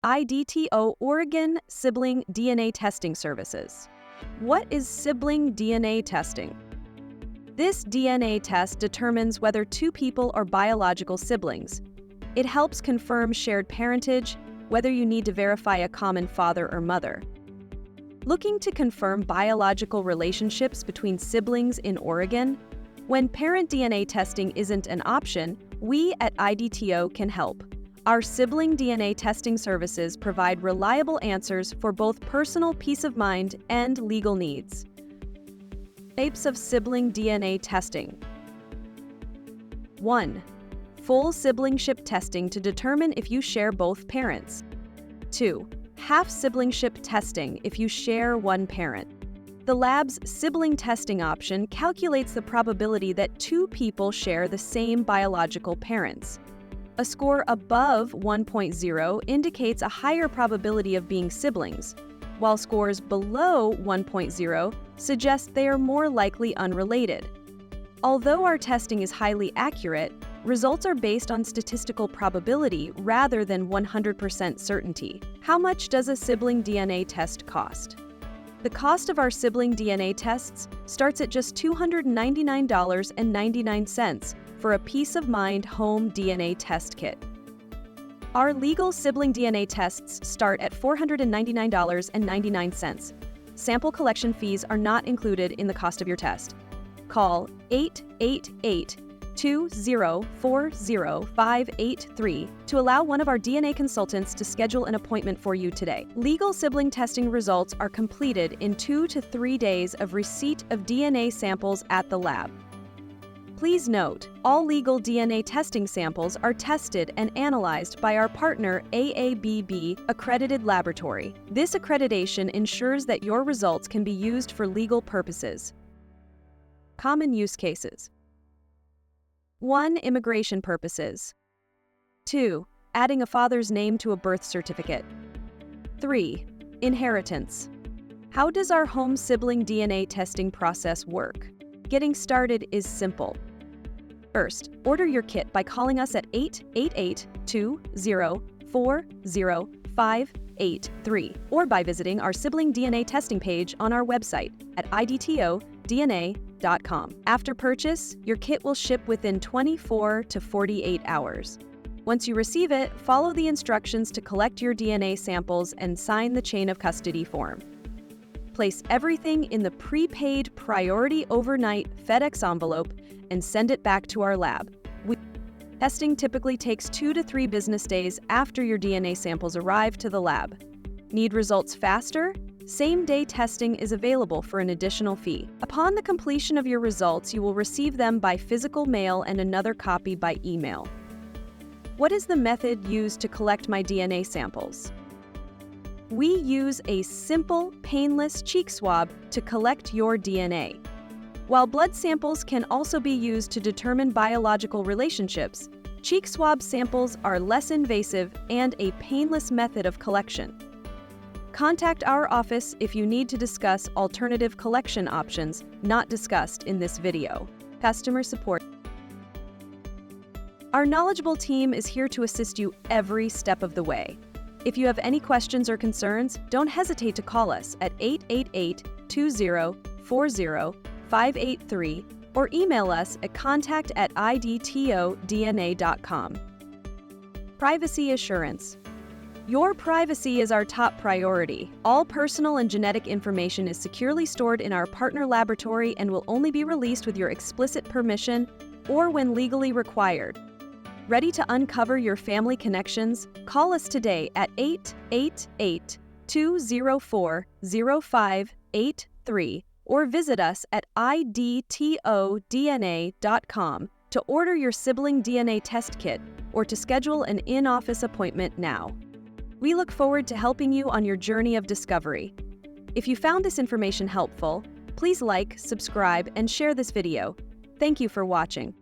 IDTO Oregon Sibling DNA Testing Services. What is sibling DNA testing? This DNA test determines whether two people are biological siblings. It helps confirm shared parentage, whether you need to verify a common father or mother. Looking to confirm biological relationships between siblings in Oregon? When parent DNA testing isn't an option, we at IDTO can help. Our sibling DNA testing services provide reliable answers for both personal peace of mind and legal needs. Types of sibling DNA testing. 1. Full siblingship testing to determine if you share both parents. 2. Half siblingship testing if you share one parent. The lab's sibling testing option calculates the probability that two people share the same biological parents. A score above 1.0 indicates a higher probability of being siblings, while scores below 1.0 suggest they are more likely unrelated. Although our testing is highly accurate, results are based on statistical probability rather than 100% certainty. How much does a sibling DNA test cost? The cost of our sibling DNA tests starts at just $299.99 for a peace of mind home DNA test kit. Our legal sibling DNA tests start at $499.99. Sample collection fees are not included in the cost of your test. Call 888-204-0583 to allow one of our DNA consultants to schedule an appointment for you today. Legal sibling testing results are completed in 2 to 3 days of receipt of DNA samples at the lab. Please note, all legal DNA testing samples are tested and analyzed by our partner AABB accredited laboratory. This accreditation ensures that your results can be used for legal purposes. Common use cases. 1. Immigration purposes. 2. Adding a father's name to a birth certificate. 3. Inheritance. How does our home sibling DNA testing process work? Getting started is simple. First, order your kit by calling us at 888-204-0583 or by visiting our sibling DNA testing page on our website at IDTODNA.com. After purchase, your kit will ship within 24 to 48 hours. Once you receive it, follow the instructions to collect your DNA samples and sign the chain of custody form. Place everything in the prepaid Priority Overnight FedEx envelope and send it back to our lab. Testing typically takes 2 to 3 business days after your DNA samples arrive to the lab. Need results faster? Same-day testing is available for an additional fee. Upon the completion of your results, you will receive them by physical mail and another copy by email. What is the method used to collect my DNA samples? We use a simple, painless cheek swab to collect your DNA. While blood samples can also be used to determine biological relationships, cheek swab samples are less invasive and a painless method of collection. Contact our office if you need to discuss alternative collection options not discussed in this video. Customer support. Our knowledgeable team is here to assist you every step of the way. If you have any questions or concerns, don't hesitate to call us at 888-204-0583 or email us at contact@idtodna.com. Privacy assurance. Your privacy is our top priority. All personal and genetic information is securely stored in our partner laboratory and will only be released with your explicit permission or when legally required. Ready to uncover your family connections? Call us today at 888-204-0583 or visit us at IDTODNA.com to order your sibling DNA test kit or to schedule an in-office appointment now. We look forward to helping you on your journey of discovery. If you found this information helpful, please like, subscribe, and share this video. Thank you for watching.